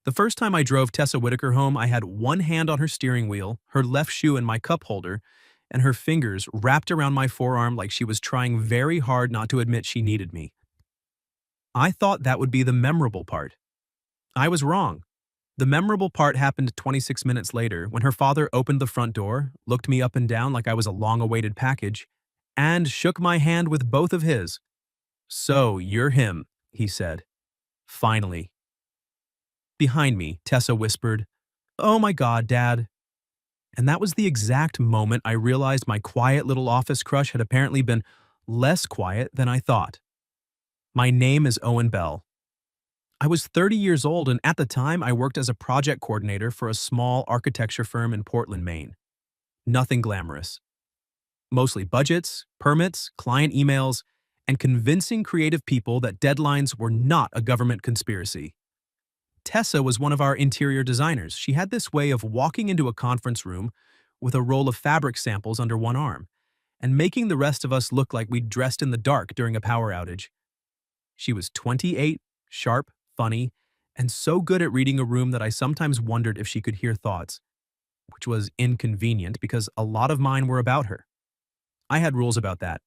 The first time I drove Tessa Whitaker home, I had one hand on her steering wheel, her left shoe in my cup holder, and her fingers wrapped around my forearm like she was trying very hard not to admit she needed me. I thought that would be the memorable part. I was wrong. The memorable part happened 26 minutes later when her father opened the front door, looked me up and down like I was a long-awaited package, and shook my hand with both of his. "So, you're him," he said. Finally. Behind me, Tessa whispered, "Oh my God, Dad." And that was the exact moment I realized my quiet little office crush had apparently been less quiet than I thought. My name is Owen Bell. I was 30 years old, and at the time I worked as a project coordinator for a small architecture firm in Portland, Maine. Nothing glamorous. Mostly budgets, permits, client emails, and convincing creative people that deadlines were not a government conspiracy. Tessa was one of our interior designers. She had this way of walking into a conference room with a roll of fabric samples under one arm and making the rest of us look like we'd dressed in the dark during a power outage. She was 28, sharp, funny, and so good at reading a room that I sometimes wondered if she could hear thoughts, which was inconvenient because a lot of mine were about her. I had rules about that.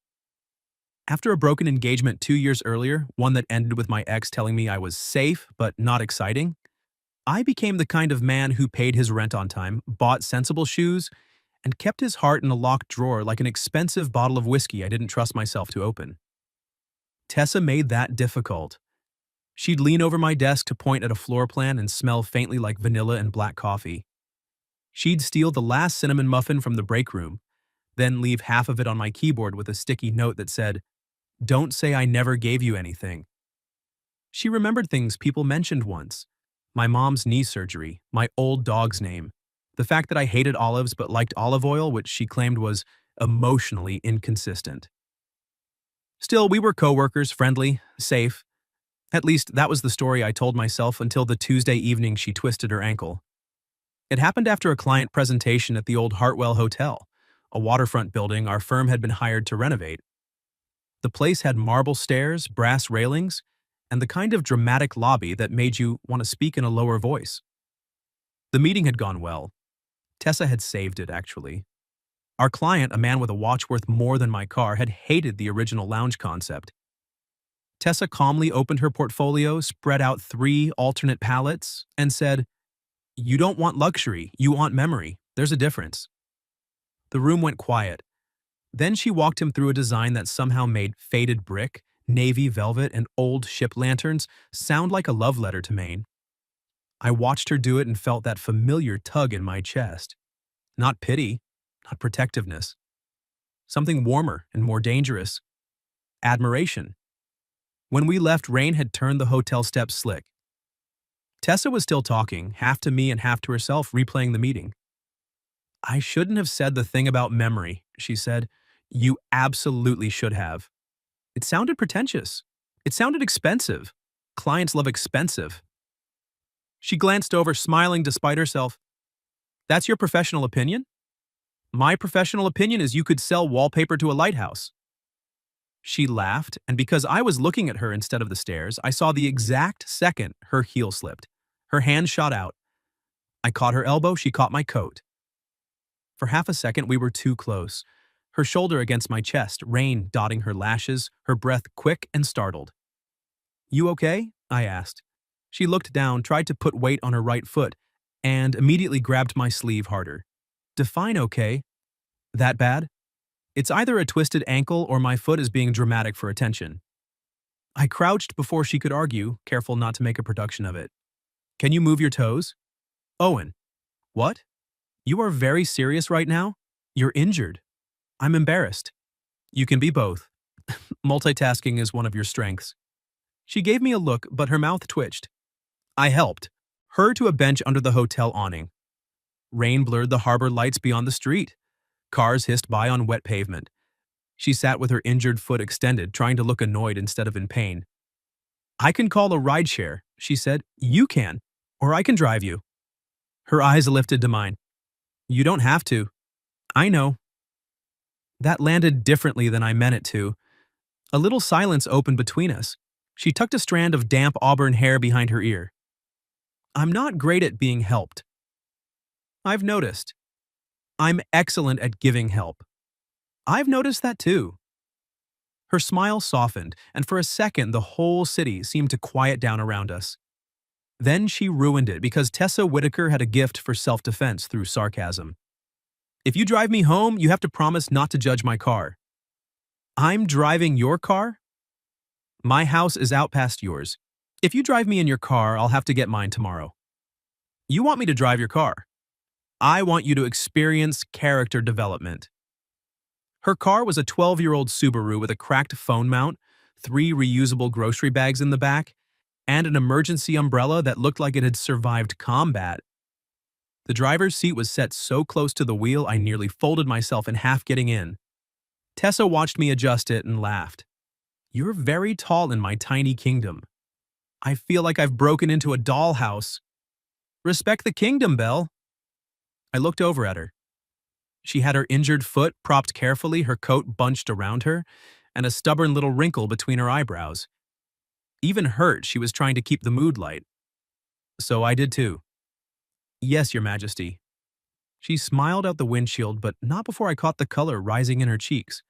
After a broken engagement 2 years earlier, one that ended with my ex telling me I was safe but not exciting, I became the kind of man who paid his rent on time, bought sensible shoes, and kept his heart in a locked drawer like an expensive bottle of whiskey I didn't trust myself to open. Tessa made that difficult. She'd lean over my desk to point at a floor plan and smell faintly like vanilla and black coffee. She'd steal the last cinnamon muffin from the break room, then leave half of it on my keyboard with a sticky note that said, "Don't say I never gave you anything." She remembered things people mentioned once. My mom's knee surgery, my old dog's name, the fact that I hated olives but liked olive oil, which she claimed was emotionally inconsistent. Still, we were coworkers, friendly, safe. At least that was the story I told myself until the Tuesday evening she twisted her ankle. It happened after a client presentation at the old Hartwell Hotel, a waterfront building our firm had been hired to renovate. The place had marble stairs, brass railings, and the kind of dramatic lobby that made you want to speak in a lower voice. The meeting had gone well. Tessa had saved it, actually. Our client, a man with a watch worth more than my car, had hated the original lounge concept. Tessa calmly opened her portfolio, spread out 3 alternate palettes, and said, "You don't want luxury, you want memory. There's a difference." The room went quiet. Then she walked him through a design that somehow made faded brick, navy velvet, and old ship lanterns sound like a love letter to Maine. I watched her do it and felt that familiar tug in my chest. Not pity, not protectiveness. Something warmer and more dangerous. Admiration. When we left, rain had turned the hotel steps slick. Tessa was still talking, half to me and half to herself, replaying the meeting. "I shouldn't have said the thing about memory," she said. "You absolutely should have." It sounded pretentious. It sounded expensive. Clients love expensive. She glanced over, smiling despite herself. "That's your professional opinion? My professional opinion is you could sell wallpaper to a lighthouse." She laughed, and because I was looking at her instead of the stairs, I saw the exact second her heel slipped. Her hand shot out. I caught her elbow, she caught my coat. For half a second, we were too close. Her shoulder against my chest, rain dotting her lashes, her breath quick and startled. "You okay?" I asked. She looked down, tried to put weight on her right foot, and immediately grabbed my sleeve harder. "Define okay. That bad? It's either a twisted ankle or my foot is being dramatic for attention." I crouched before she could argue, careful not to make a production of it. "Can you move your toes?" "Owen." "What? You are very serious right now? You're injured." "I'm embarrassed." "You can be both. Multitasking is one of your strengths." She gave me a look, but her mouth twitched. I helped her to a bench under the hotel awning. Rain blurred the harbor lights beyond the street. Cars hissed by on wet pavement. She sat with her injured foot extended, trying to look annoyed instead of in pain. "I can call a rideshare," she said. "You can, or I can drive you." Her eyes lifted to mine. "You don't have to." "I know." That landed differently than I meant it to. A little silence opened between us. She tucked a strand of damp auburn hair behind her ear. I'm not great at being helped. I've noticed. I'm excellent at giving help. I've noticed that too. Her smile softened, and for a second the whole city seemed to quiet down around us. Then she ruined it because Tessa Whitaker had a gift for self-defense through sarcasm. If you drive me home, you have to promise not to judge my car. I'm driving your car? My house is out past yours. If you drive me in your car, I'll have to get mine tomorrow. You want me to drive your car. I want you to experience character development. Her car was a 12-year-old Subaru with a cracked phone mount, 3 reusable grocery bags in the back, and an emergency umbrella that looked like it had survived combat. The driver's seat was set so close to the wheel I nearly folded myself in half getting in. Tessa watched me adjust it and laughed. You're very tall in my tiny kingdom. I feel like I've broken into a dollhouse. Respect the kingdom, Belle. I looked over at her. She had her injured foot propped carefully, her coat bunched around her, and a stubborn little wrinkle between her eyebrows. Even hurt, she was trying to keep the mood light. So I did too. Yes, Your Majesty. She smiled out the windshield, but not before I caught the color rising in her cheeks.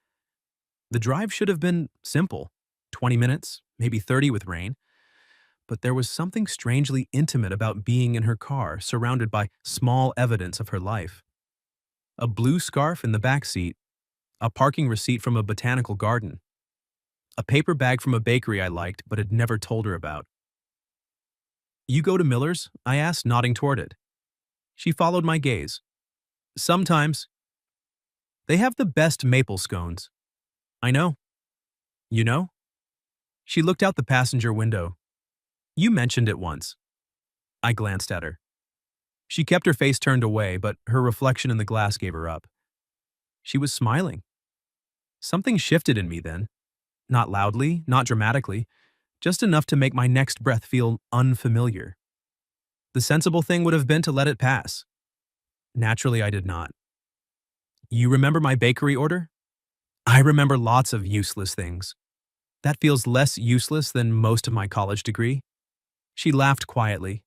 The drive should have been simple, 20 minutes, maybe 30 with rain. But there was something strangely intimate about being in her car, surrounded by small evidence of her life. A blue scarf in the back seat, a parking receipt from a botanical garden, a paper bag from a bakery I liked but had never told her about. You go to Miller's? I asked, nodding toward it. She followed my gaze. Sometimes. They have the best maple scones. I know. You know? She looked out the passenger window. You mentioned it once. I glanced at her. She kept her face turned away, but her reflection in the glass gave her up. She was smiling. Something shifted in me then. Not loudly, not dramatically, just enough to make my next breath feel unfamiliar. The sensible thing would have been to let it pass. Naturally, I did not. You remember my bakery order? I remember lots of useless things. That feels less useless than most of my college degree. She laughed quietly.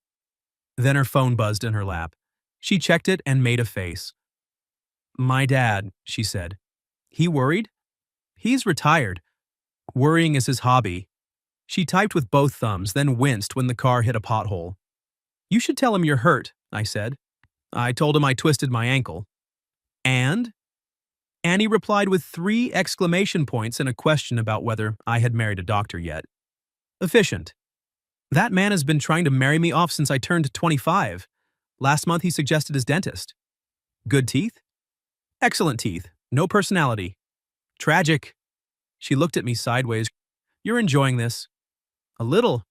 Then her phone buzzed in her lap. She checked it and made a face. My dad, she said. He worried? He's retired. Worrying is his hobby. She typed with both thumbs, then winced when the car hit a pothole. You should tell him you're hurt, I said. I told him I twisted my ankle. And? Annie replied with 3 exclamation points and a question about whether I had married a doctor yet. Efficient. That man has been trying to marry me off since I turned 25. Last month he suggested his dentist. Good teeth? Excellent teeth. No personality. Tragic. She looked at me sideways. You're enjoying this. A little.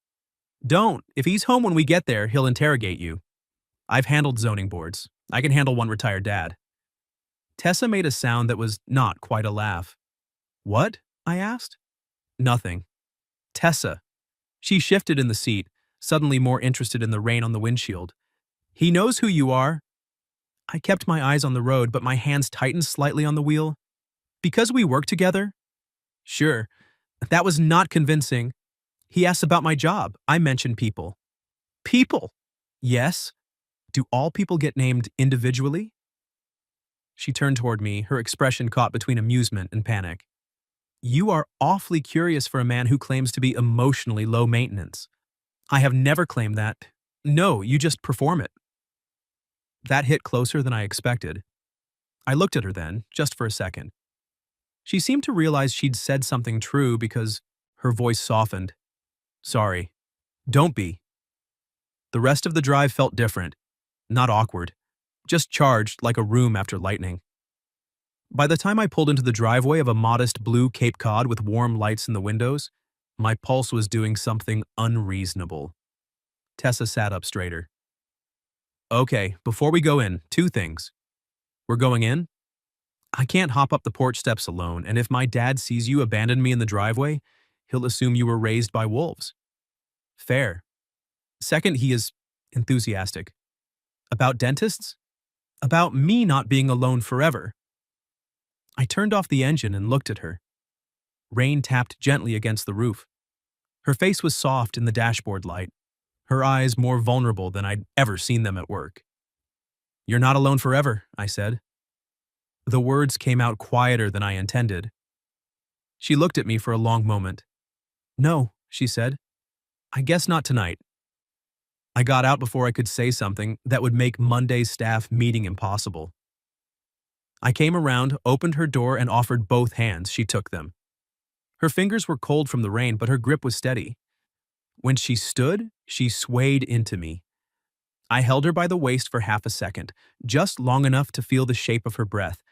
Don't. If he's home when we get there, he'll interrogate you. I've handled zoning boards. I can handle one retired dad. Tessa made a sound that was not quite a laugh. What? I asked. Nothing. Tessa. She shifted in the seat, suddenly more interested in the rain on the windshield. He knows who you are. I kept my eyes on the road, but my hands tightened slightly on the wheel. Because we work together? Sure. That was not convincing. He asked about my job. I mentioned people. People? Yes. Do all people get named individually? She turned toward me, her expression caught between amusement and panic. You are awfully curious for a man who claims to be emotionally low maintenance. I have never claimed that. No, you just perform it. That hit closer than I expected. I looked at her then, just for a second. She seemed to realize she'd said something true because her voice softened. Sorry. Don't be. The rest of the drive felt different, not awkward, just charged like a room after lightning. By the time I pulled into the driveway of a modest blue Cape Cod with warm lights in the windows, my pulse was doing something unreasonable. Tessa sat up straighter. Okay, before we go in, 2 things. We're going in? I can't hop up the porch steps alone, and if my dad sees you abandon me in the driveway, he'll assume you were raised by wolves. Fair. Second, he is enthusiastic. About dentists? About me not being alone forever. I turned off the engine and looked at her. Rain tapped gently against the roof. Her face was soft in the dashboard light. her eyes more vulnerable than I'd ever seen them at work. "You're not alone forever," I said. The words came out quieter than I intended. She looked at me for a long moment. "No," she said. "I guess not tonight." I got out before I could say something that would make Monday's staff meeting impossible. I came around, opened her door, and offered both hands. She took them. Her fingers were cold from the rain, but her grip was steady. When she stood, she swayed into me. I held her by the waist for half a second, just long enough to feel the shape of her breath,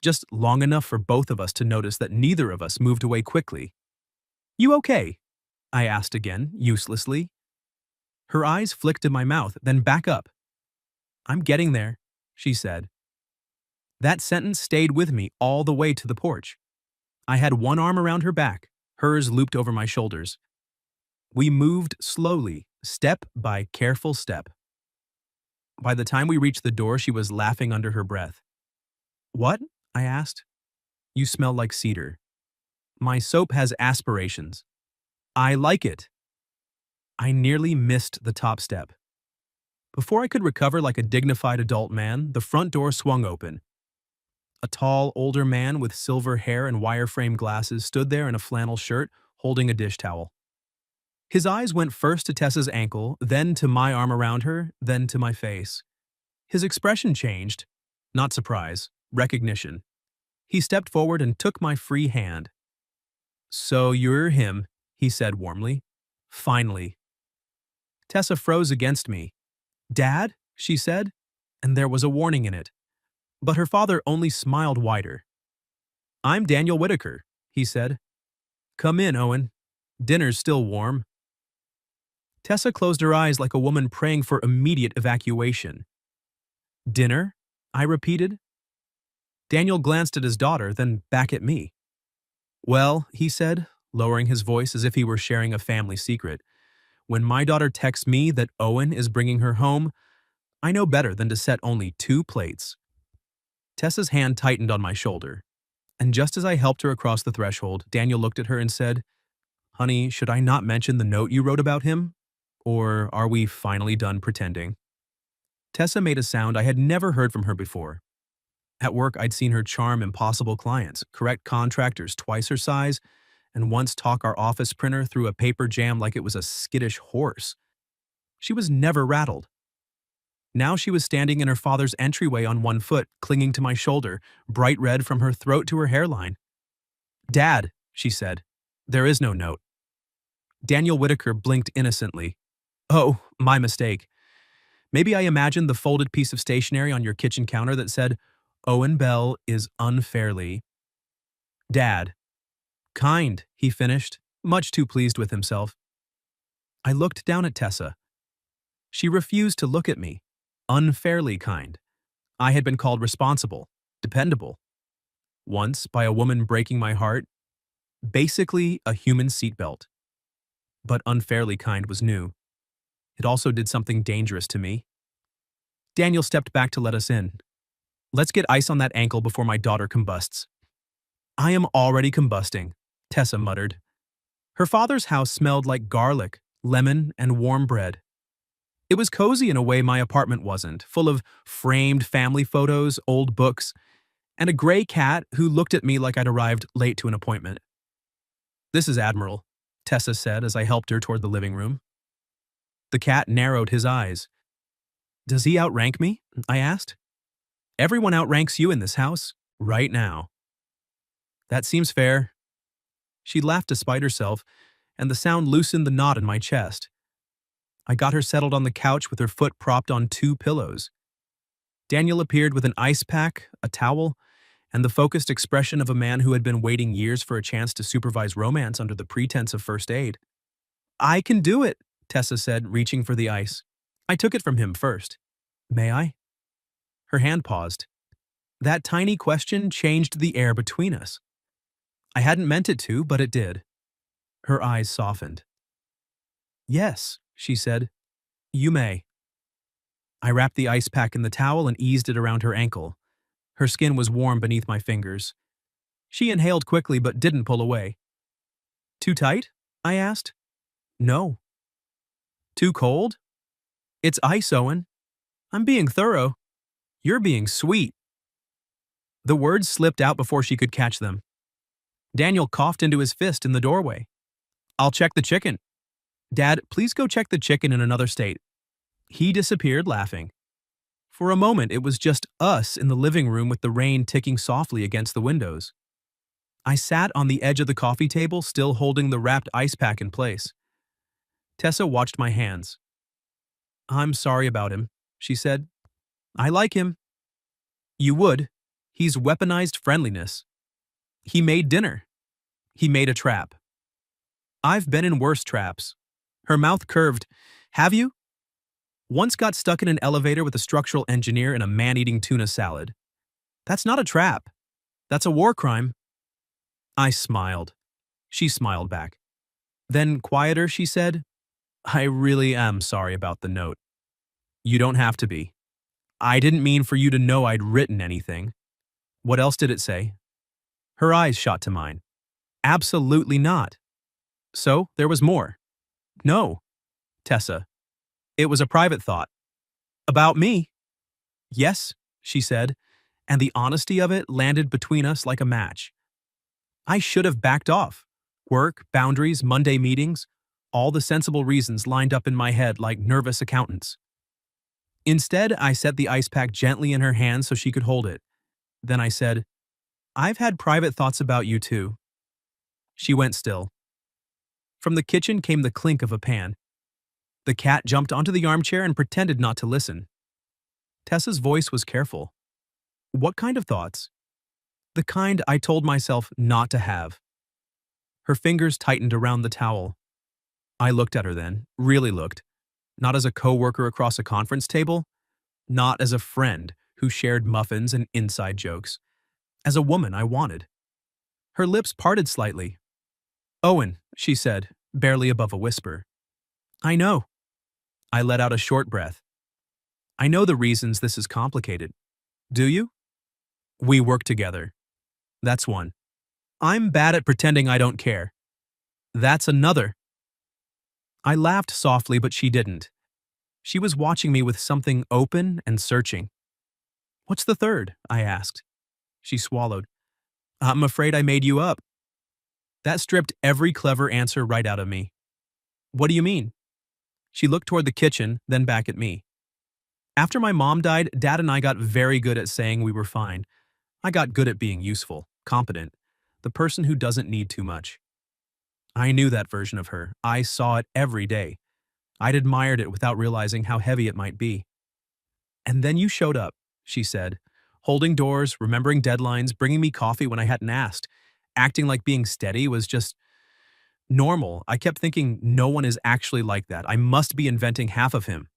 just long enough for both of us to notice that neither of us moved away quickly. "You okay?" I asked again, uselessly. Her eyes flicked to my mouth, then back up. "I'm getting there," she said. That sentence stayed with me all the way to the porch. I had one arm around her back, hers looped over my shoulders. We moved slowly, step by careful step. By the time we reached the door, she was laughing under her breath. "What?" I asked. "You smell like cedar. My soap has aspirations. I like it." I nearly missed the top step. Before I could recover like a dignified adult man, the front door swung open. A tall, older man with silver hair and wireframe glasses stood there in a flannel shirt, holding a dish towel. His eyes went first to Tessa's ankle, then to my arm around her, then to my face. His expression changed. Not surprise, recognition. He stepped forward and took my free hand. "So you're him," he said warmly. "Finally." Tessa froze against me. "Dad?" she said, and there was a warning in it. But her father only smiled wider. "I'm Daniel Whitaker," he said. "Come in, Owen. Dinner's still warm." Tessa closed her eyes like a woman praying for immediate evacuation. "Dinner?" I repeated. Daniel glanced at his daughter, then back at me. "Well," he said, lowering his voice as if he were sharing a family secret, "when my daughter texts me that Owen is bringing her home, I know better than to set only 2 plates." Tessa's hand tightened on my shoulder, and just as I helped her across the threshold, Daniel looked at her and said, "Honey, should I not mention the note you wrote about him? Or are we finally done pretending?" Tessa made a sound I had never heard from her before. At work, I'd seen her charm impossible clients, correct contractors twice her size, and once talk our office printer through a paper jam like it was a skittish horse. She was never rattled. Now she was standing in her father's entryway on one foot, clinging to my shoulder, bright red from her throat to her hairline. "Dad," she said, "there is no note." Daniel Whitaker blinked innocently. "Oh, my mistake. Maybe I imagined the folded piece of stationery on your kitchen counter that said, 'Owen Bell is unfairly.'" "Dad." "Kind," he finished, much too pleased with himself. I looked down at Tessa. She refused to look at me. Unfairly kind. I had been called responsible, dependable. Once, by a woman breaking my heart. Basically, a human seatbelt. But unfairly kind was new. It also did something dangerous to me. Daniel stepped back to let us in. "Let's get ice on that ankle before my daughter combusts." "I am already combusting," Tessa muttered. Her father's house smelled like garlic, lemon, and warm bread. It was cozy in a way my apartment wasn't, full of framed family photos, old books, and a gray cat who looked at me like I'd arrived late to an appointment. "This is Admiral," Tessa said as I helped her toward the living room. The cat narrowed his eyes. "Does he outrank me?" I asked. "Everyone outranks you in this house, right now." "That seems fair." She laughed despite herself, and the sound loosened the knot in my chest. I got her settled on the couch with her foot propped on 2 pillows. Daniel appeared with an ice pack, a towel, and the focused expression of a man who had been waiting years for a chance to supervise romance under the pretense of first aid. "I can do it," Tessa said, reaching for the ice. I took it from him first. "May I?" Her hand paused. That tiny question changed the air between us. I hadn't meant it to, but it did. Her eyes softened. "Yes," she said. "You may." I wrapped the ice pack in the towel and eased it around her ankle. Her skin was warm beneath my fingers. She inhaled quickly but didn't pull away. "Too tight?" I asked. "No." Too cold? It's ice, Owen. I'm being thorough. You're being sweet. The words slipped out before she could catch them. Daniel coughed into his fist in the doorway. I'll check the chicken. Dad, please go check the chicken in another state. He disappeared laughing. For a moment, it was just us in the living room with the rain ticking softly against the windows. I sat on the edge of the coffee table, still holding the wrapped ice pack in place. Tessa watched my hands. I'm sorry about him, she said. I like him. You would. He's weaponized friendliness. He made dinner. He made a trap. I've been in worse traps. Her mouth curved. Have you? Once got stuck in an elevator with a structural engineer and a man-eating tuna salad. That's not a trap. That's a war crime. I smiled. She smiled back. Then, quieter, she said, I really am sorry about the note. You don't have to be. I didn't mean for you to know I'd written anything. What else did it say? Her eyes shot to mine. Absolutely not. So, there was more. No, Tessa. It was a private thought. About me? Yes, she said, and the honesty of it landed between us like a match. I should have backed off. Work, boundaries, Monday meetings, all the sensible reasons lined up in my head like nervous accountants. Instead, I set the ice pack gently in her hand so she could hold it. Then I said, I've had private thoughts about you too. She went still. From the kitchen came the clink of a pan. The cat jumped onto the armchair and pretended not to listen. Tessa's voice was careful. What kind of thoughts? The kind I told myself not to have. Her fingers tightened around the towel. I looked at her then, really looked. Not as a coworker across a conference table, not as a friend who shared muffins and inside jokes, as a woman I wanted. Her lips parted slightly. Owen, she said, barely above a whisper. I know. I let out a short breath. I know the reasons this is complicated. Do you? We work together. That's one. I'm bad at pretending I don't care. That's another. I laughed softly, but she didn't. She was watching me with something open and searching. What's the third? I asked. She swallowed. I'm afraid I made you up. That stripped every clever answer right out of me. What do you mean? She looked toward the kitchen, then back at me. After my mom died, Dad and I got very good at saying we were fine. I got good at being useful, competent, the person who doesn't need too much. I knew that version of her. I saw it every day. I'd admired it without realizing how heavy it might be. And then you showed up, she said, holding doors, remembering deadlines, bringing me coffee when I hadn't asked, acting like being steady was just normal. I kept thinking no one is actually like that. I must be inventing half of him.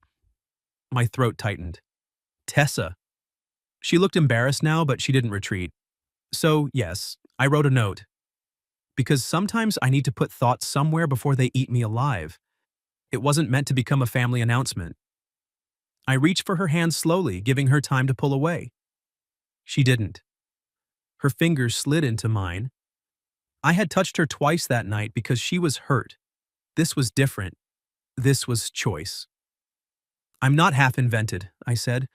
My throat tightened. Tessa. She looked embarrassed now, but she didn't retreat. So, yes, I wrote a note. Because sometimes I need to put thoughts somewhere before they eat me alive. It wasn't meant to become a family announcement. I reached for her hand slowly, giving her time to pull away. She didn't. Her fingers slid into mine. I had touched her twice that night because she was hurt. This was different. This was choice. I'm not half-invented, I said.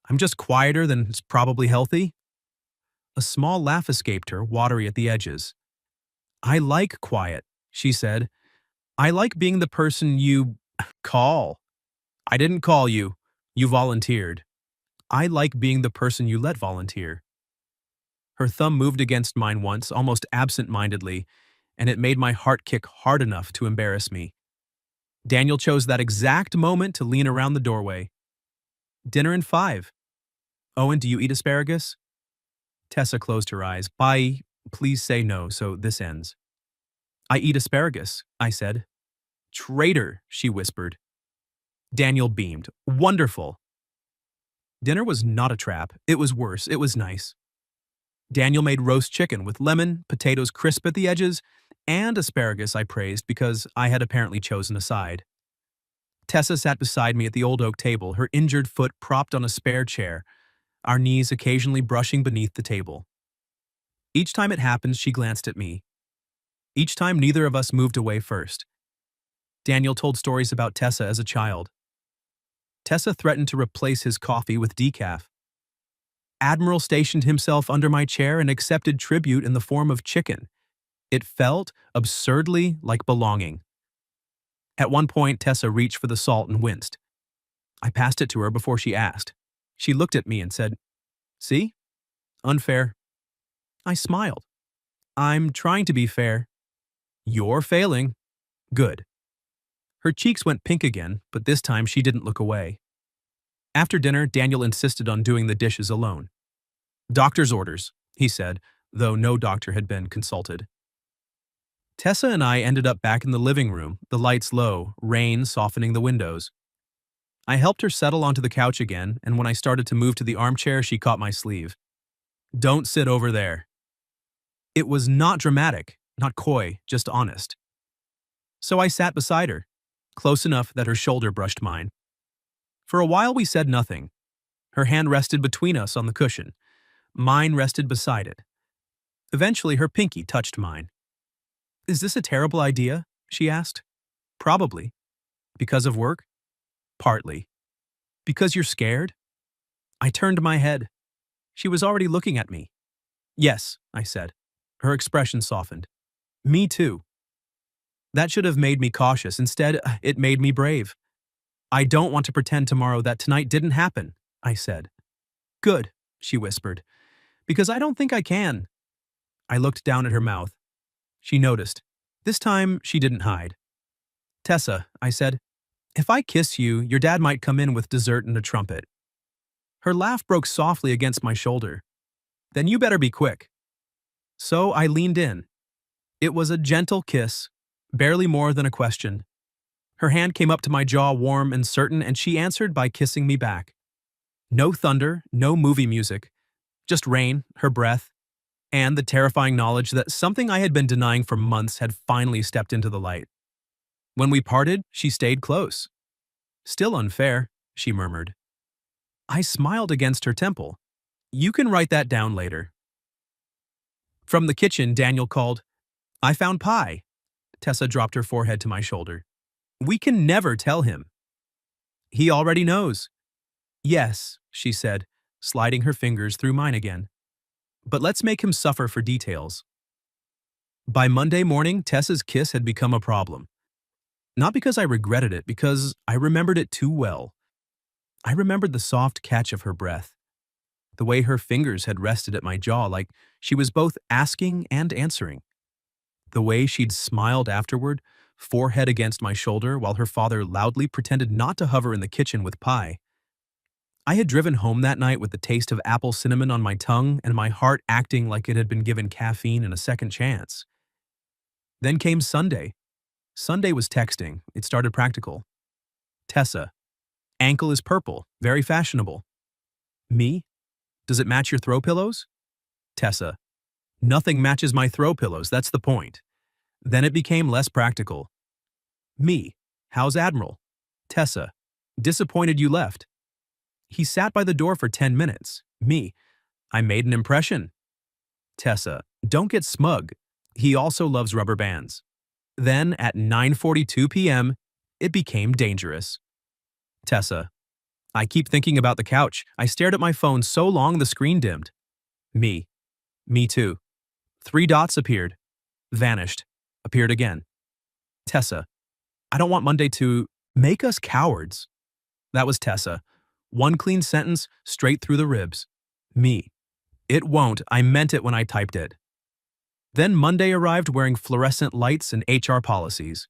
I'm just quieter than is probably healthy. A small laugh escaped her, watery at the edges. I like quiet, she said. I like being the person you call. I didn't call you. You volunteered. I like being the person you let volunteer. Her thumb moved against mine once, almost absent-mindedly, and it made my heart kick hard enough to embarrass me. Daniel chose that exact moment to lean around the doorway. Dinner in 5. Owen, do you eat asparagus? Tessa closed her eyes. Bye. Please say no, so this ends. I eat asparagus, I said. Traitor, she whispered. Daniel beamed. Wonderful. Dinner was not a trap. It was worse. It was nice. Daniel made roast chicken with lemon, potatoes crisp at the edges, and asparagus I praised because I had apparently chosen a side. Tessa sat beside me at the old oak table, her injured foot propped on a spare chair, our knees occasionally brushing beneath the table. Each time it happened, she glanced at me. Each time neither of us moved away first. Daniel told stories about Tessa as a child. Tessa threatened to replace his coffee with decaf. Admiral stationed himself under my chair and accepted tribute in the form of chicken. It felt absurdly like belonging. At one point, Tessa reached for the salt and winced. I passed it to her before she asked. She looked at me and said, "See? Unfair." I smiled. "I'm trying to be fair." "You're failing." "Good." Her cheeks went pink again, but this time she didn't look away. After dinner, Daniel insisted on doing the dishes alone. "Doctor's orders," he said, though no doctor had been consulted. Tessa and I ended up back in the living room, the lights low, rain softening the windows. I helped her settle onto the couch again, and when I started to move to the armchair, she caught my sleeve. "Don't sit over there." It was not dramatic, not coy, just honest. So I sat beside her, close enough that her shoulder brushed mine. For a while we said nothing. Her hand rested between us on the cushion. Mine rested beside it. Eventually her pinky touched mine. "Is this a terrible idea?" she asked. "Probably." "Because of work?" "Partly." "Because you're scared?" I turned my head. She was already looking at me. "Yes," I said. Her expression softened. "Me too." That should have made me cautious. Instead, it made me brave. "I don't want to pretend tomorrow that tonight didn't happen," I said. "Good," she whispered, "because I don't think I can." I looked down at her mouth. She noticed. This time, she didn't hide. "Tessa," I said, "if I kiss you, your dad might come in with dessert and a trumpet." Her laugh broke softly against my shoulder. "Then you better be quick." So I leaned in. It was a gentle kiss, barely more than a question. Her hand came up to my jaw warm and certain, and she answered by kissing me back. No thunder, no movie music, just rain, her breath, and the terrifying knowledge that something I had been denying for months had finally stepped into the light. When we parted, she stayed close. "Still unfair," she murmured. I smiled against her temple. "You can write that down later." From the kitchen, Daniel called, "I found pie." Tessa dropped her forehead to my shoulder. "We can never tell him." "He already knows." "Yes," she said, sliding her fingers through mine again. "But let's make him suffer for details." By Monday morning, Tessa's kiss had become a problem. Not because I regretted it, because I remembered it too well. I remembered the soft catch of her breath, the way her fingers had rested at my jaw like she was both asking and answering, the way she'd smiled afterward, forehead against my shoulder, while her father loudly pretended not to hover in the kitchen with pie. I had driven home that night with the taste of apple cinnamon on my tongue and my heart acting like it had been given caffeine and a second chance. Then came Sunday. Sunday was texting. It started practical. "Tessa, ankle is purple, very fashionable." "Me? Does it match your throw pillows?" "Tessa, nothing matches my throw pillows, that's the point." Then it became less practical. "Me, how's Admiral?" "Tessa, disappointed you left." "He sat by the door for 10 minutes. Me, I made an impression." "Tessa, don't get smug. He also loves rubber bands." Then, at 9:42 p.m., it became dangerous. "Tessa, I keep thinking about the couch. I stared at my phone so long the screen dimmed." Me too." 3 dots appeared, vanished, appeared again. "Tessa, I don't want Monday to make us cowards." That was Tessa. One clean sentence, straight through the ribs. Me. "It won't. I meant it when I typed it." Then Monday arrived wearing fluorescent lights and HR policies.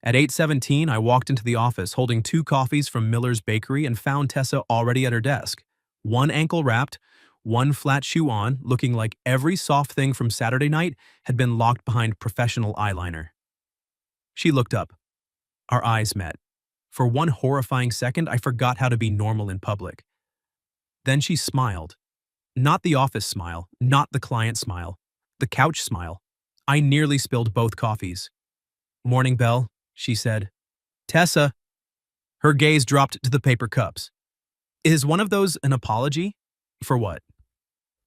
At 8:17, I walked into the office holding 2 coffees from Miller's Bakery and found Tessa already at her desk. One ankle wrapped, one flat shoe on, looking like every soft thing from Saturday night had been locked behind professional eyeliner. She looked up. Our eyes met. For one horrifying second, I forgot how to be normal in public. Then she smiled. Not the office smile, not the client smile, the couch smile. I nearly spilled both coffees. "Morning, Belle," she said. "Tessa." Her gaze dropped to the paper cups. "Is one of those an apology?" "For what?"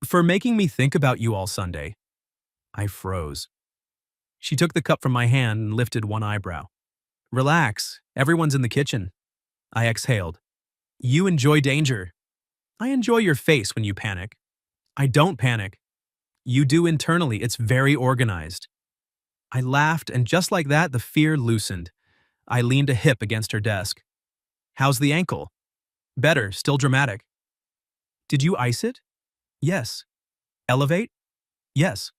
"For making me think about you all Sunday." I froze. She took the cup from my hand and lifted one eyebrow. Relax, everyone's in the kitchen. I exhaled. You enjoy danger. I enjoy your face when you panic. I don't panic. You do internally, it's very organized. I laughed, and just like that, the fear loosened. I leaned a hip against her desk. How's the ankle? Better, still dramatic. Did you ice it? Yes. Elevate? Yes.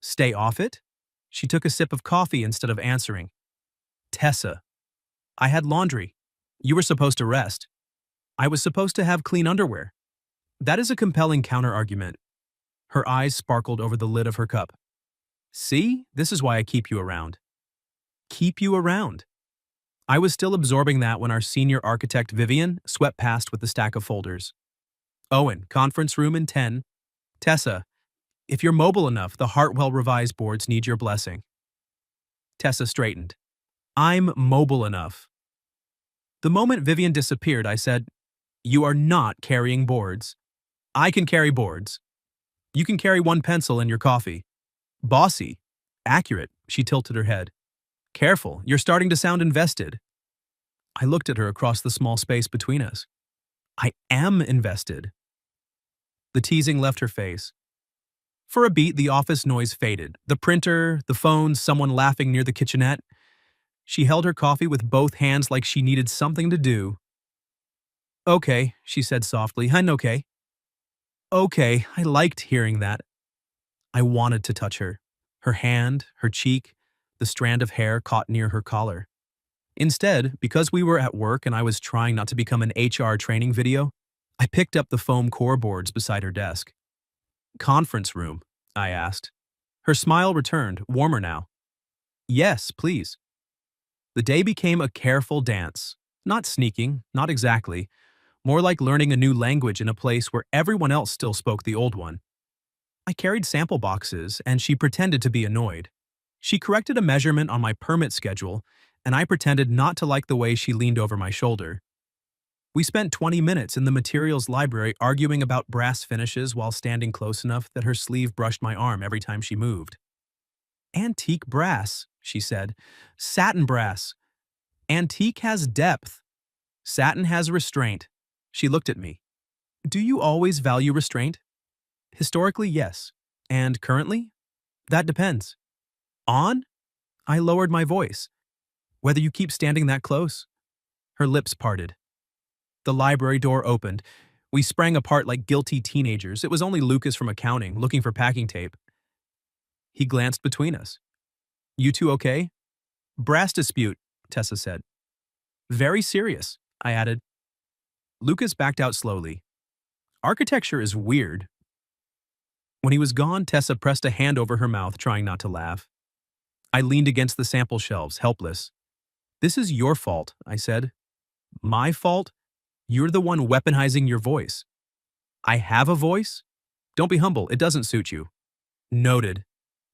Stay off it? She took a sip of coffee instead of answering. Tessa. I had laundry. You were supposed to rest. I was supposed to have clean underwear. That is a compelling counterargument. Her eyes sparkled over the lid of her cup. See, this is why I keep you around. Keep you around. I was still absorbing that when our senior architect Vivian swept past with a stack of folders. Owen, conference room in 10. Tessa, if you're mobile enough, the Hartwell revised boards need your blessing. Tessa straightened. I'm mobile enough. The moment Vivian disappeared, I said, You are not carrying boards. I can carry boards. You can carry one pencil and your coffee. Bossy. Accurate, she tilted her head. Careful, you're starting to sound invested. I looked at her across the small space between us. I am invested. The teasing left her face. For a beat, the office noise faded. The printer, the phone, someone laughing near the kitchenette. She held her coffee with both hands like she needed something to do. Okay, she said softly. I'm okay. Okay, I liked hearing that. I wanted to touch her. Her hand, her cheek, the strand of hair caught near her collar. Instead, because we were at work and I was trying not to become an HR training video, I picked up the foam core boards beside her desk. Conference room, I asked. Her smile returned, warmer now. Yes, please. The day became a careful dance. Not sneaking, not exactly. More like learning a new language in a place where everyone else still spoke the old one. I carried sample boxes, and she pretended to be annoyed. She corrected a measurement on my permit schedule, and I pretended not to like the way she leaned over my shoulder. We spent 20 minutes in the materials library arguing about brass finishes while standing close enough that her sleeve brushed my arm every time she moved. Antique brass, she said. Satin brass. Antique has depth. Satin has restraint. She looked at me. Do you always value restraint? Historically, yes. And currently? That depends. On? I lowered my voice. Whether you keep standing that close. Her lips parted. The library door opened. We sprang apart like guilty teenagers. It was only Lucas from accounting, looking for packing tape. He glanced between us. You two okay? Brass dispute, Tessa said. Very serious, I added. Lucas backed out slowly. Architecture is weird. When he was gone, Tessa pressed a hand over her mouth, trying not to laugh. I leaned against the sample shelves, helpless. This is your fault, I said. My fault? You're the one weaponizing your voice. I have a voice? Don't be humble, it doesn't suit you. Noted.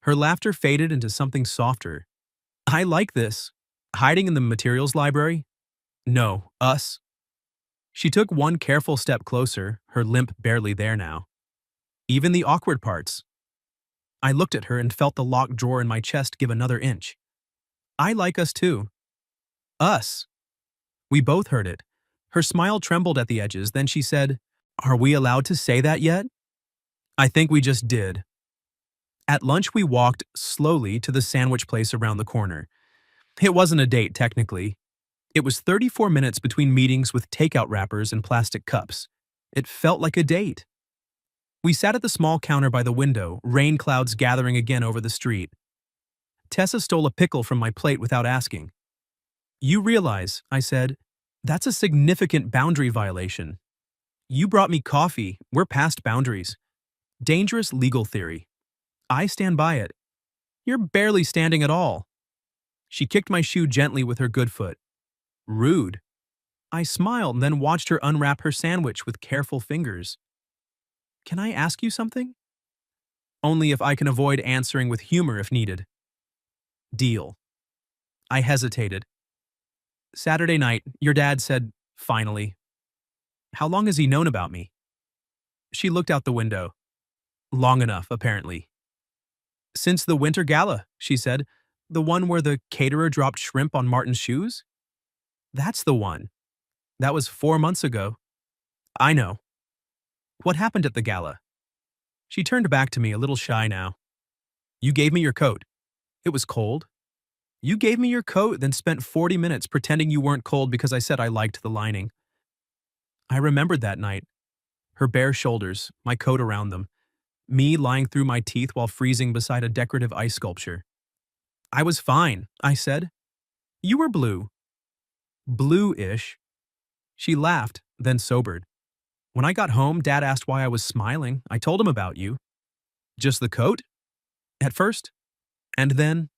Her laughter faded into something softer. I like this. Hiding in the materials library? No, us. She took one careful step closer, her limp barely there now. Even the awkward parts. I looked at her and felt the locked drawer in my chest give another inch. I like us too. Us. We both heard it. Her smile trembled at the edges, then she said, Are we allowed to say that yet? I think we just did. At lunch, we walked slowly to the sandwich place around the corner. It wasn't a date, technically. It was 34 minutes between meetings with takeout wrappers and plastic cups. It felt like a date. We sat at the small counter by the window, rain clouds gathering again over the street. Tessa stole a pickle from my plate without asking. You realize, I said, that's a significant boundary violation. You brought me coffee, we're past boundaries. Dangerous legal theory. I stand by it. You're barely standing at all. She kicked my shoe gently with her good foot. Rude. I smiled and then watched her unwrap her sandwich with careful fingers. Can I ask you something? Only if I can avoid answering with humor if needed. Deal. I hesitated. Saturday night, your dad said, finally. How long has he known about me? She looked out the window. Long enough, apparently. Since the winter gala, she said. The one where the caterer dropped shrimp on Martin's shoes? That's the one. That was 4 months ago. I know. What happened at the gala? She turned back to me, a little shy now. You gave me your coat. It was cold. You gave me your coat, then spent 40 minutes pretending you weren't cold because I said I liked the lining. I remembered that night. Her bare shoulders, my coat around them, me lying through my teeth while freezing beside a decorative ice sculpture. I was fine, I said. You were blue. Blue-ish. She laughed, then sobered. When I got home, Dad asked why I was smiling. I told him about you. Just the coat? At first. And then?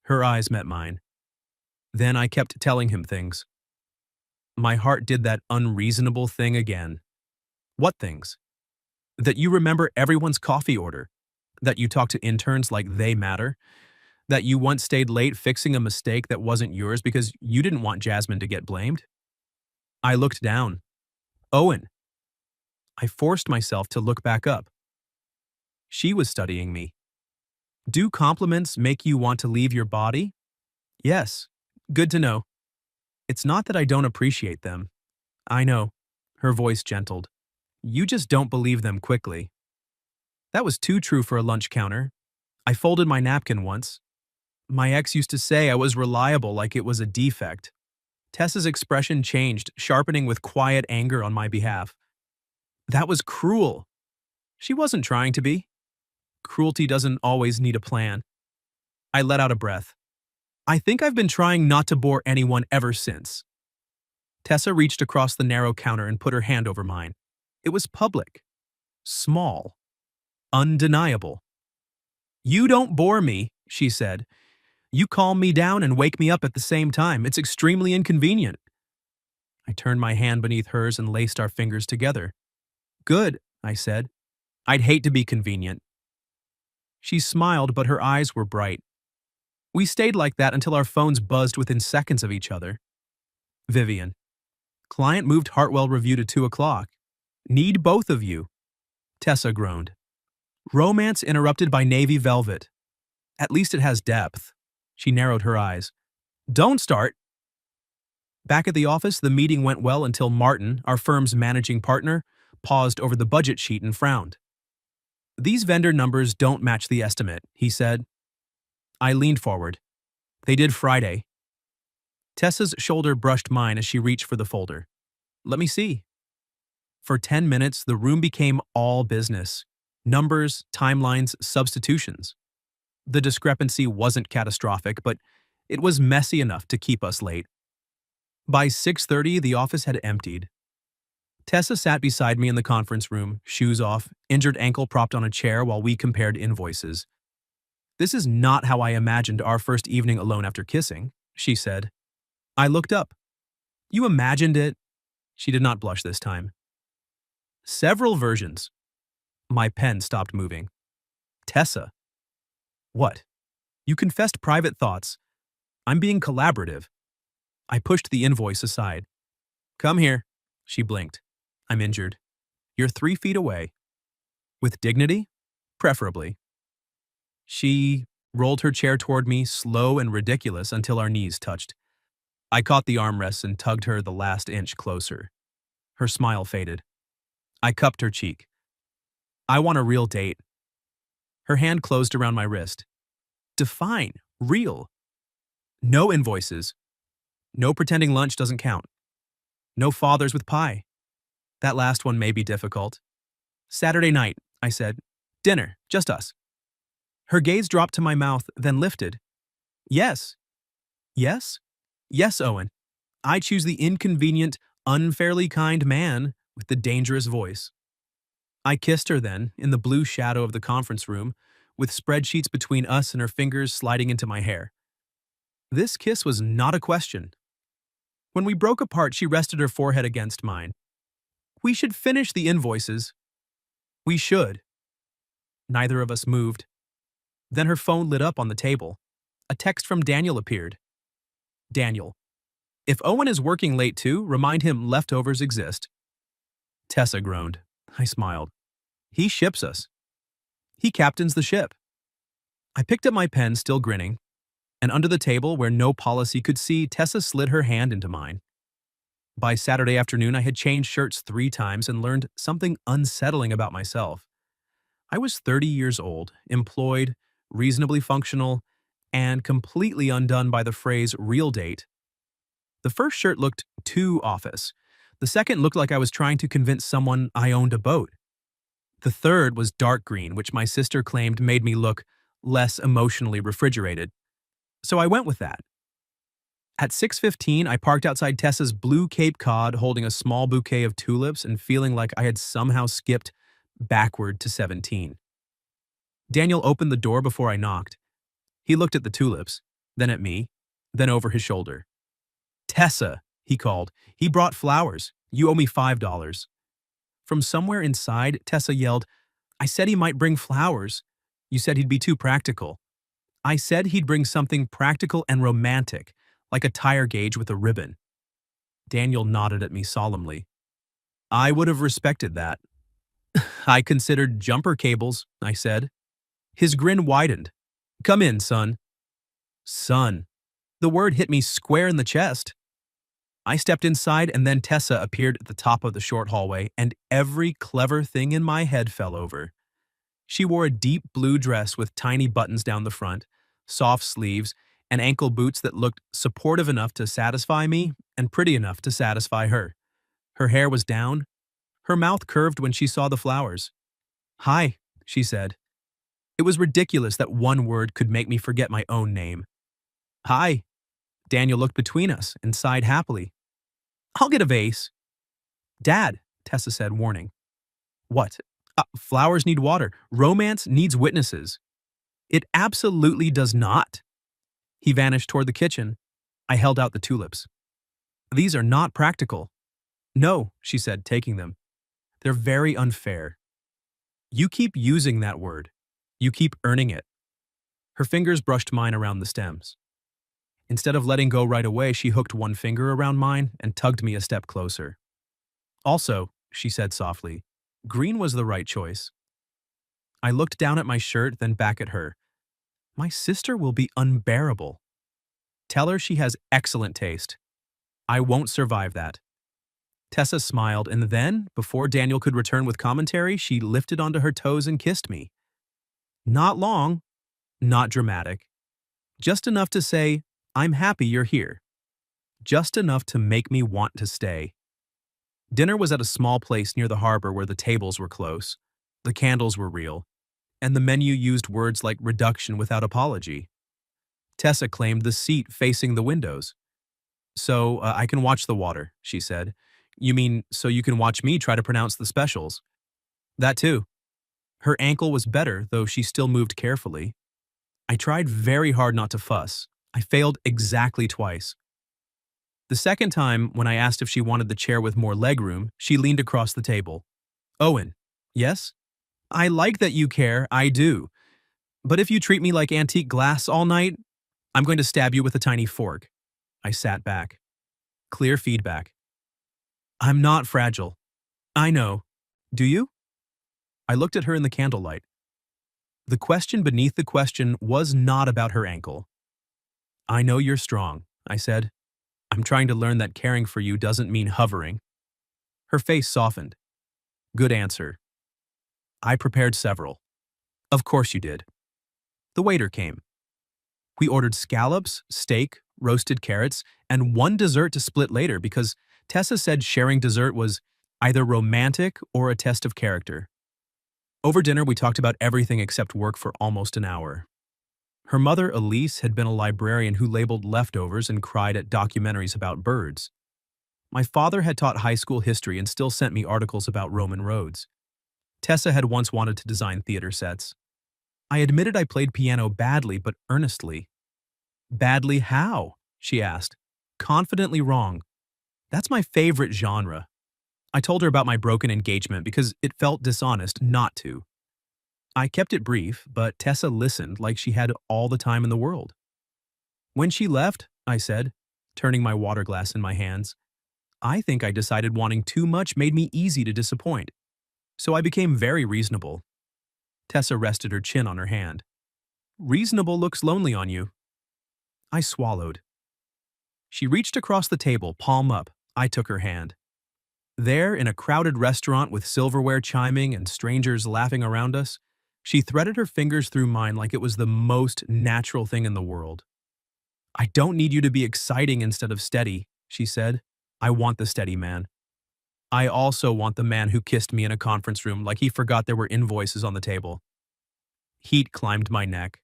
Her eyes met mine. Then I kept telling him things. My heart did that unreasonable thing again. What things? That you remember everyone's coffee order. That you talk to interns like they matter. That you once stayed late fixing a mistake that wasn't yours because you didn't want Jasmine to get blamed. I looked down. Owen. I forced myself to look back up. She was studying me. Do compliments make you want to leave your body? Yes. Good to know. It's not that I don't appreciate them. I know. Her voice gentled. You just don't believe them quickly. That was too true for a lunch counter. I folded my napkin once. My ex used to say I was reliable like it was a defect. Tessa's expression changed, sharpening with quiet anger on my behalf. That was cruel. She wasn't trying to be. Cruelty doesn't always need a plan. I let out a breath. I think I've been trying not to bore anyone ever since. Tessa reached across the narrow counter and put her hand over mine. It was public. Small. Undeniable. You don't bore me, she said. You calm me down and wake me up at the same time. It's extremely inconvenient. I turned my hand beneath hers and laced our fingers together. Good, I said. I'd hate to be convenient. She smiled, but her eyes were bright. We stayed like that until our phones buzzed within seconds of each other. Vivian. Client moved Hartwell review to 2 o'clock. Need both of you. Tessa groaned. Romance interrupted by navy velvet. At least it has depth. She narrowed her eyes. Don't start. Back at the office, the meeting went well until Martin, our firm's managing partner, paused over the budget sheet and frowned. These vendor numbers don't match the estimate, he said. I leaned forward. They did Friday. Tessa's shoulder brushed mine as she reached for the folder. Let me see. For 10 minutes, the room became all business. Numbers, timelines, substitutions. The discrepancy wasn't catastrophic, but it was messy enough to keep us late. By 6:30, the office had emptied. Tessa sat beside me in the conference room, shoes off, injured ankle propped on a chair while we compared invoices. This is not how I imagined our first evening alone after kissing, she said. I looked up. You imagined it? She did not blush this time. Several versions. My pen stopped moving. Tessa. What? You confessed private thoughts. I'm being collaborative. I pushed the invoice aside. Come here. She blinked. I'm injured. You're 3 feet away. With dignity? Preferably. She rolled her chair toward me, slow and ridiculous, until our knees touched. I caught the armrests and tugged her the last inch closer. Her smile faded. I cupped her cheek. I want a real date. Her hand closed around my wrist. Define. Real. No invoices. No pretending lunch doesn't count. No fathers with pie. That last one may be difficult. Saturday night, I said. Dinner, just us. Her gaze dropped to my mouth, then lifted. Yes. Yes? Yes, Owen. I choose the inconvenient, unfairly kind man with the dangerous voice. I kissed her then, in the blue shadow of the conference room, with spreadsheets between us and her fingers sliding into my hair. This kiss was not a question. When we broke apart, she rested her forehead against mine. We should finish the invoices. We should. Neither of us moved. Then her phone lit up on the table. A text from Daniel appeared. Daniel. If Owen is working late too, remind him leftovers exist. Tessa groaned. I smiled. He ships us. He captains the ship. I picked up my pen, still grinning. And under the table, where no policy could see, Tessa slid her hand into mine. By Saturday afternoon, I had changed shirts 3 times and learned something unsettling about myself. I was 30 years old, employed, reasonably functional, and completely undone by the phrase real date. The first shirt looked too office. The second looked like I was trying to convince someone I owned a boat. The third was dark green, which my sister claimed made me look less emotionally refrigerated. So I went with that. At 6:15, I parked outside Tessa's blue Cape Cod holding a small bouquet of tulips and feeling like I had somehow skipped backward to 17. Daniel opened the door before I knocked. He looked at the tulips, then at me, then over his shoulder. "Tessa," he called. "He brought flowers. You owe me $5. From somewhere inside, Tessa yelled, "I said he might bring flowers. You said he'd be too practical." I said he'd bring something practical and romantic, like a tire gauge with a ribbon. Daniel nodded at me solemnly. I would have respected that. I considered jumper cables, I said. His grin widened. "Come in, son." Son. The word hit me square in the chest. I stepped inside and then Tessa appeared at the top of the short hallway and every clever thing in my head fell over. She wore a deep blue dress with tiny buttons down the front, soft sleeves, and ankle boots that looked supportive enough to satisfy me and pretty enough to satisfy her. Her hair was down. Her mouth curved when she saw the flowers. "Hi," she said. It was ridiculous that one word could make me forget my own name. "Hi." Daniel looked between us and sighed happily. "I'll get a vase." "Dad," Tessa said, warning. "What?" Flowers need water. Romance needs witnesses." "It absolutely does not." He vanished toward the kitchen. I held out the tulips. "These are not practical." "No," she said, taking them. "They're very unfair." "You keep using that word. You keep earning it." Her fingers brushed mine around the stems. Instead of letting go right away, she hooked one finger around mine and tugged me a step closer. "Also," she said softly, "green was the right choice." I looked down at my shirt, then back at her. My sister will be unbearable. Tell her she has excellent taste. I won't survive that. Tessa smiled, and then, before Daniel could return with commentary, she lifted onto her toes and kissed me. Not long, not dramatic. Just enough to say, "I'm happy you're here." Just enough to make me want to stay. Dinner was at a small place near the harbor where the tables were close, the candles were real, and the menu used words like reduction without apology. Tessa claimed the seat facing the windows. "So I can watch the water," she said. "You mean so you can watch me try to pronounce the specials?" "That too." Her ankle was better, though she still moved carefully. I tried very hard not to fuss. I failed exactly twice. The second time, when I asked if she wanted the chair with more legroom, she leaned across the table. "Owen." "Yes?" "I like that you care, I do. But if you treat me like antique glass all night, I'm going to stab you with a tiny fork." I sat back. Clear feedback. "I'm not fragile." "I know. Do you?" I looked at her in the candlelight. The question beneath the question was not about her ankle. "I know you're strong," I said. "I'm trying to learn that caring for you doesn't mean hovering." Her face softened. "Good answer. I prepared several." "Of course you did." The waiter came. We ordered scallops, steak, roasted carrots, and one dessert to split later because Tessa said sharing dessert was either romantic or a test of character. Over dinner, we talked about everything except work for almost an hour. Her mother, Elise, had been a librarian who labeled leftovers and cried at documentaries about birds. My father had taught high school history and still sent me articles about Roman roads. Tessa had once wanted to design theater sets. I admitted I played piano badly, but earnestly. "Badly how?" she asked. "Confidently wrong. That's my favorite genre." I told her about my broken engagement because it felt dishonest not to. I kept it brief, but Tessa listened like she had all the time in the world. "When she left," I said, turning my water glass in my hands, "I think I decided wanting too much made me easy to disappoint. So I became very reasonable." Tessa rested her chin on her hand. "Reasonable looks lonely on you." I swallowed. She reached across the table, palm up. I took her hand. There, in a crowded restaurant with silverware chiming and strangers laughing around us, she threaded her fingers through mine like it was the most natural thing in the world. I don't need you to be exciting instead of steady, she said. I want the steady man. I also want the man who kissed me in a conference room like he forgot there were invoices on the table. Heat climbed my neck.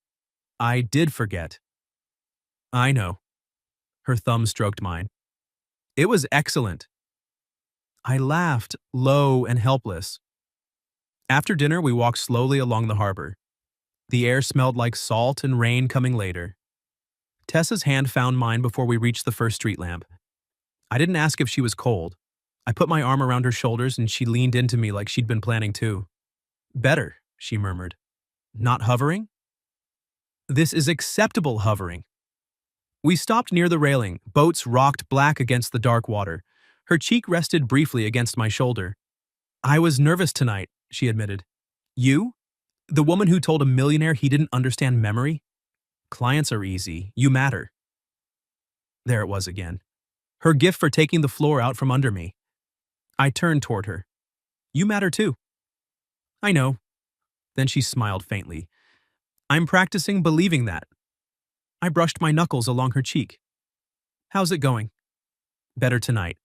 I did forget. I know. Her thumb stroked mine. It was excellent. I laughed, low and helpless. After dinner, we walked slowly along the harbor. The air smelled like salt and rain coming later. Tessa's hand found mine before we reached the first street lamp. I didn't ask if she was cold. I put my arm around her shoulders and she leaned into me like she'd been planning to. Better, she murmured. Not hovering? This is acceptable hovering. We stopped near the railing. Boats rocked black against the dark water. Her cheek rested briefly against my shoulder. I was nervous tonight, she admitted. You? The woman who told a millionaire he didn't understand memory? Clients are easy. You matter. There it was again. Her gift for taking the floor out from under me. I turned toward her. You matter too. I know. Then she smiled faintly. I'm practicing believing that. I brushed my knuckles along her cheek. How's it going? Better tonight.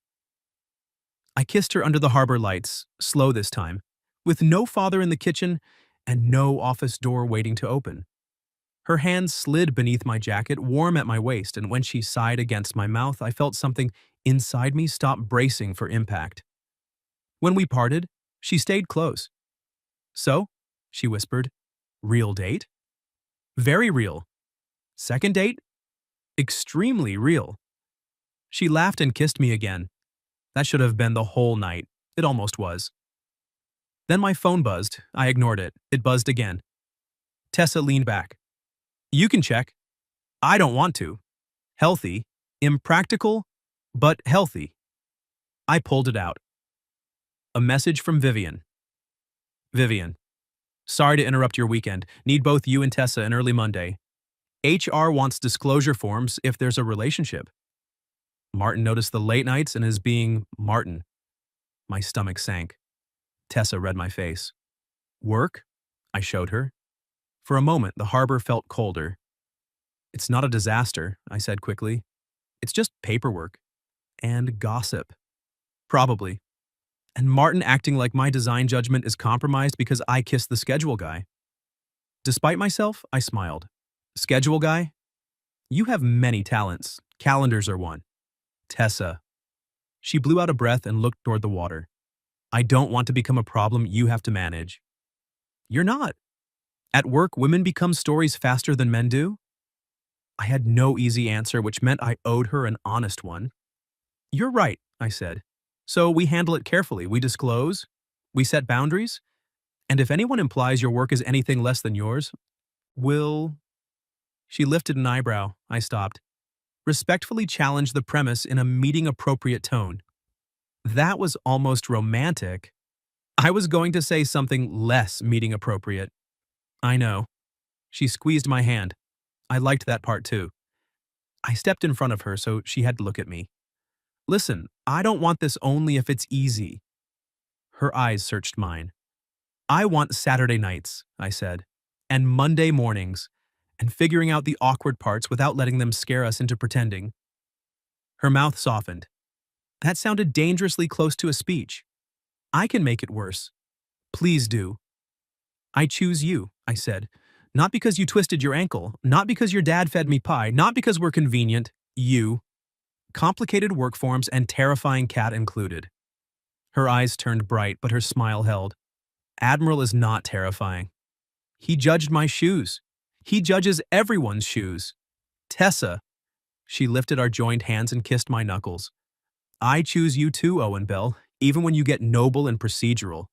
I kissed her under the harbor lights, slow this time, with no father in the kitchen and no office door waiting to open. Her hands slid beneath my jacket, warm at my waist, and when she sighed against my mouth, I felt something inside me stop bracing for impact. When we parted, she stayed close. So, she whispered, real date? Very real. Second date? Extremely real. She laughed and kissed me again. That should have been the whole night. It almost was. Then my phone buzzed. I ignored it. It buzzed again. Tessa leaned back. You can check. I don't want to. Healthy. Impractical, but healthy. I pulled it out. A message from Vivian. Vivian. Sorry to interrupt your weekend. Need both you and Tessa in early Monday. HR wants disclosure forms if there's a relationship. Martin noticed the late nights and his being Martin. My stomach sank. Tessa read my face. Work? I showed her. For a moment, the harbor felt colder. It's not a disaster, I said quickly. It's just paperwork. And gossip. Probably. And Martin acting like my design judgment is compromised because I kissed the schedule guy. Despite myself, I smiled. Schedule guy? You have many talents. Calendars are one. Tessa. She blew out a breath and looked toward the water. I don't want to become a problem you have to manage. You're not. At work, women become stories faster than men do. I had no easy answer, which meant I owed her an honest one. You're right, I said. So we handle it carefully. We disclose. We set boundaries. And if anyone implies your work is anything less than yours, we'll... She lifted an eyebrow. I stopped. Respectfully challenged the premise in a meeting-appropriate tone. That was almost romantic. I was going to say something less meeting-appropriate. I know. She squeezed my hand. I liked that part too. I stepped in front of her so she had to look at me. Listen, I don't want this only if it's easy. Her eyes searched mine. I want Saturday nights, I said, and Monday mornings, and figuring out the awkward parts without letting them scare us into pretending. Her mouth softened. That sounded dangerously close to a speech. I can make it worse. Please do. I choose you, I said. Not because you twisted your ankle, not because your dad fed me pie, not because we're convenient. You. Complicated work forms and terrifying cat included. Her eyes turned bright, but her smile held. Admiral is not terrifying. He judged my shoes. He judges everyone's shoes. Tessa. She lifted our joined hands and kissed my knuckles. I choose you too, Owen Bell, even when you get noble and procedural.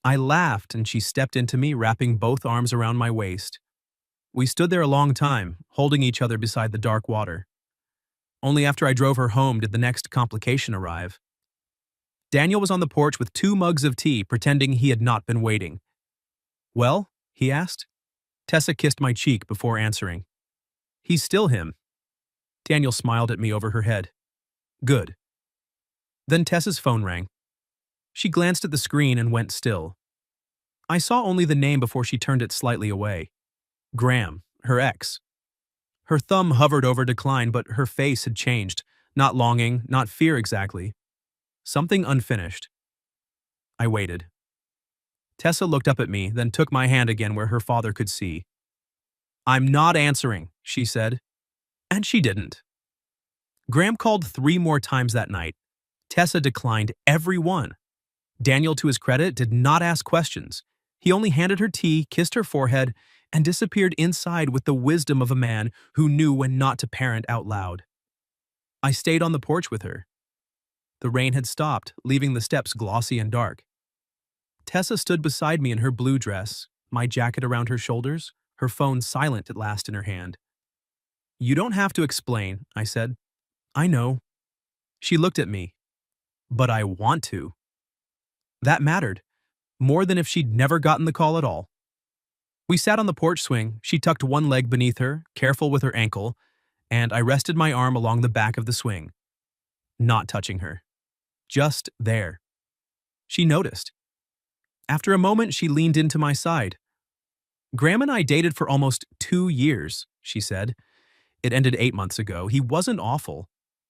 I laughed and she stepped into me, wrapping both arms around my waist. We stood there a long time, holding each other beside the dark water. Only after I drove her home did the next complication arrive. Daniel was on the porch with 2 mugs of tea, pretending he had not been waiting. Well? He asked. Tessa kissed my cheek before answering. He's still him, Daniel smiled at me over her head. Good. Then Tessa's phone rang. She glanced at the screen and went still. I saw only the name before she turned it slightly away. Graham, her ex. Her thumb hovered over decline, but her face had changed. Not longing, not fear exactly. Something unfinished. I waited. Tessa looked up at me, then took my hand again where her father could see. I'm not answering, she said. And she didn't. Graham called 3 more times that night. Tessa declined every one. Daniel, to his credit, did not ask questions. He only handed her tea, kissed her forehead, and disappeared inside with the wisdom of a man who knew when not to parent out loud. I stayed on the porch with her. The rain had stopped, leaving the steps glossy and dark. Tessa stood beside me in her blue dress, my jacket around her shoulders, her phone silent at last in her hand. You don't have to explain, I said. I know. She looked at me. But I want to. That mattered, more than if she'd never gotten the call at all. We sat on the porch swing, she tucked one leg beneath her, careful with her ankle, and I rested my arm along the back of the swing. Not touching her. Just there. She noticed. After a moment, she leaned into my side. Graham and I dated for almost 2 years, she said. It ended 8 months ago. He wasn't awful.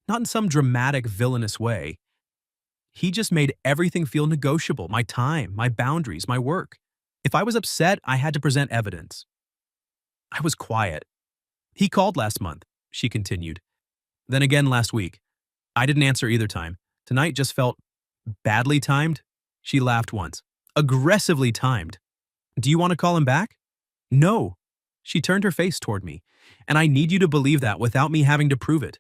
Not in some dramatic, villainous way. He just made everything feel negotiable, my time, my boundaries, my work. If I was upset, I had to present evidence. I was quiet. He called last month, she continued. Then again last week. I didn't answer either time. Tonight just felt badly timed. She laughed once. Aggressively timed. Do you want to call him back? No. She turned her face toward me, and I need you to believe that without me having to prove it.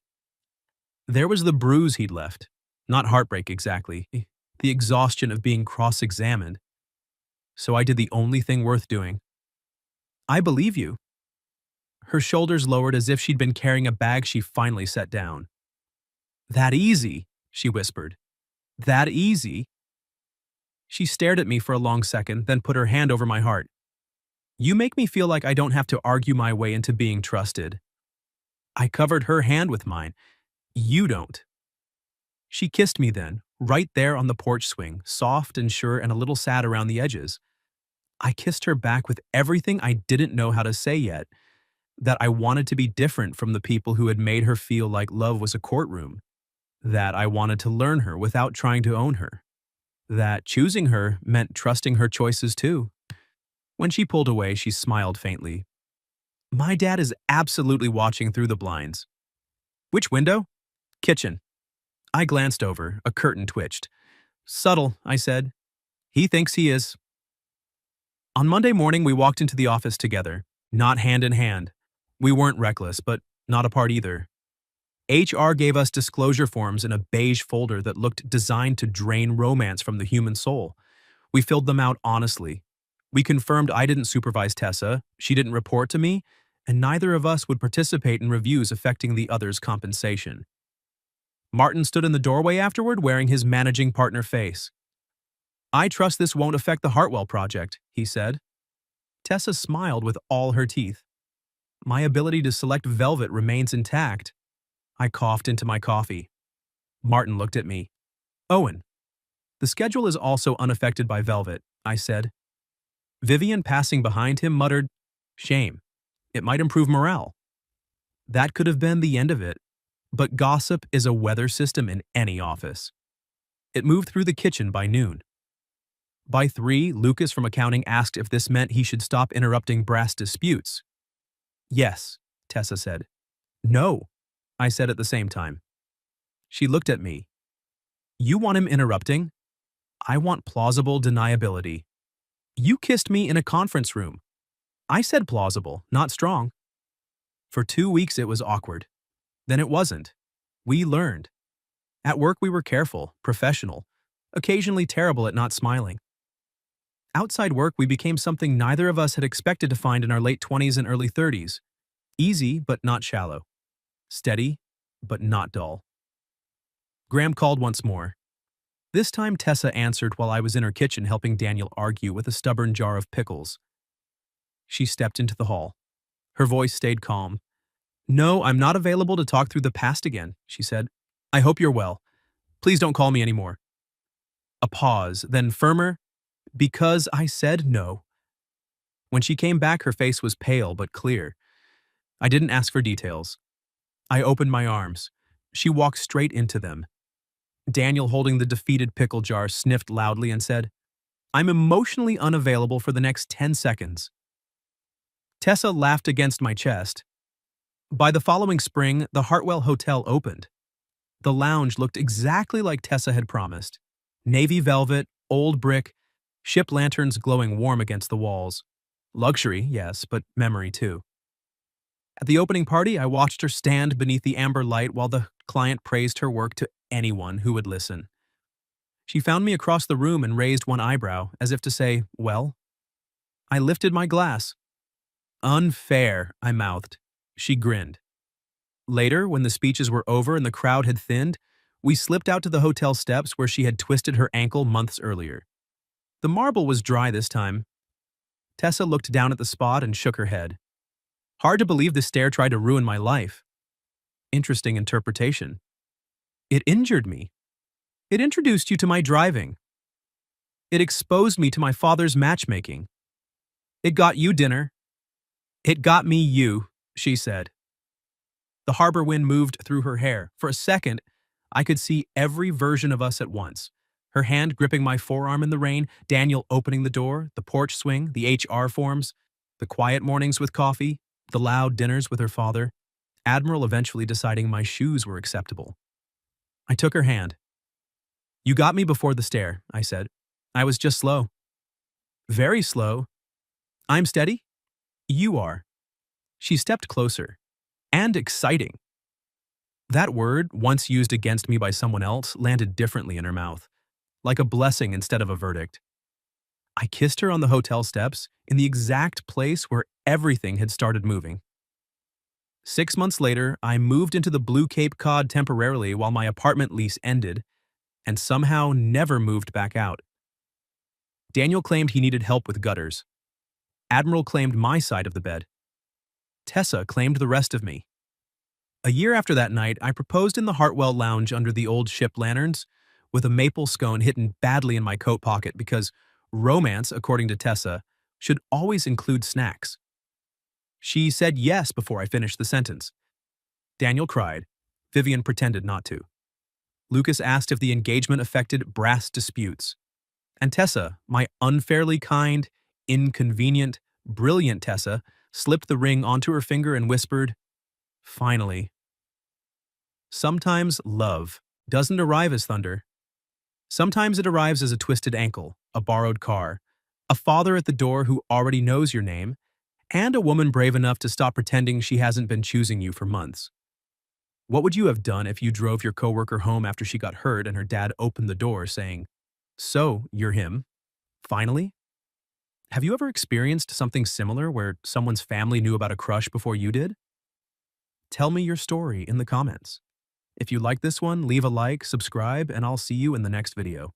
There was the bruise he'd left. Not heartbreak exactly. The exhaustion of being cross-examined. So I did the only thing worth doing. I believe you. Her shoulders lowered as if she'd been carrying a bag she finally set down. That easy, she whispered. That easy? She stared at me for a long second, then put her hand over my heart. You make me feel like I don't have to argue my way into being trusted. I covered her hand with mine. You don't. She kissed me then, right there on the porch swing, soft and sure and a little sad around the edges. I kissed her back with everything I didn't know how to say yet, that I wanted to be different from the people who had made her feel like love was a courtroom, that I wanted to learn her without trying to own her, that choosing her meant trusting her choices too. When she pulled away, she smiled faintly. My dad is absolutely watching through the blinds. Which window? Kitchen. I glanced over, a curtain twitched. Subtle, I said. He thinks he is. On Monday morning, we walked into the office together, not hand in hand. We weren't reckless, but not apart either. HR gave us disclosure forms in a beige folder that looked designed to drain romance from the human soul. We filled them out honestly. We confirmed I didn't supervise Tessa, she didn't report to me, and neither of us would participate in reviews affecting the other's compensation. Martin stood in the doorway afterward wearing his managing partner face. I trust this won't affect the Hartwell project, he said. Tessa smiled with all her teeth. My ability to select velvet remains intact. I coughed into my coffee. Martin looked at me. Owen. The schedule is also unaffected by velvet, I said. Vivian, passing behind him, muttered, Shame. It might improve morale. That could have been the end of it. But gossip is a weather system in any office. It moved through the kitchen by noon. By 3, Lucas from accounting asked if this meant he should stop interrupting brass disputes. Yes, Tessa said. No, I said at the same time. She looked at me. You want him interrupting? I want plausible deniability. You kissed me in a conference room. I said plausible, not strong. For 2 weeks it was awkward. Then it wasn't. We learned. At work we were careful, professional, occasionally terrible at not smiling. Outside work we became something neither of us had expected to find in our late 20s and early 30s. Easy but not shallow. Steady but not dull. Graham called once more. This time Tessa answered while I was in her kitchen helping Daniel argue with a stubborn jar of pickles. She stepped into the hall. Her voice stayed calm. No, I'm not available to talk through the past again, she said. I hope you're well. Please don't call me anymore. A pause, then firmer, because I said no. When she came back, her face was pale but clear. I didn't ask for details. I opened my arms. She walked straight into them. Daniel, holding the defeated pickle jar, sniffed loudly and said, I'm emotionally unavailable for the next 10 seconds. Tessa laughed against my chest. By the following spring, the Hartwell Hotel opened. The lounge looked exactly like Tessa had promised. Navy velvet, old brick, ship lanterns glowing warm against the walls. Luxury, yes, but memory too. At the opening party, I watched her stand beneath the amber light while the client praised her work to anyone who would listen. She found me across the room and raised one eyebrow, as if to say, well. I lifted my glass. Unfair, I mouthed. She grinned. Later, when the speeches were over and the crowd had thinned, we slipped out to the hotel steps where she had twisted her ankle months earlier. The marble was dry this time. Tessa looked down at the spot and shook her head. Hard to believe this stair tried to ruin my life. Interesting interpretation. It injured me. It introduced you to my driving. It exposed me to my father's matchmaking. It got you dinner. It got me you, she said. The harbor wind moved through her hair. For a second, I could see every version of us at once. Her hand gripping my forearm in the rain, Daniel opening the door, the porch swing, the HR forms, the quiet mornings with coffee, the loud dinners with her father, Admiral eventually deciding my shoes were acceptable. I took her hand. You got me before the stair, I said. I was just slow. Very slow. I'm steady? You are. She stepped closer. And exciting. That word, once used against me by someone else, landed differently in her mouth, like a blessing instead of a verdict. I kissed her on the hotel steps in the exact place where everything had started moving. 6 months later, I moved into the Blue Cape Cod temporarily while my apartment lease ended, and somehow never moved back out. Daniel claimed he needed help with gutters. Admiral claimed my side of the bed. Tessa claimed the rest of me. A year after that night, I proposed in the Hartwell lounge under the old ship lanterns, with a maple scone hidden badly in my coat pocket because romance, according to Tessa, should always include snacks. She said yes before I finished the sentence. Daniel cried. Vivian pretended not to. Lucas asked if the engagement affected brass disputes. And Tessa, my unfairly kind, inconvenient, brilliant Tessa, slipped the ring onto her finger and whispered, finally. Sometimes love doesn't arrive as thunder. Sometimes it arrives as a twisted ankle, a borrowed car, a father at the door who already knows your name, and a woman brave enough to stop pretending she hasn't been choosing you for months. What would you have done if you drove your coworker home after she got hurt and her dad opened the door saying, so, you're him? Finally? Have you ever experienced something similar where someone's family knew about a crush before you did? Tell me your story in the comments. If you like this one, leave a like, subscribe, and I'll see you in the next video.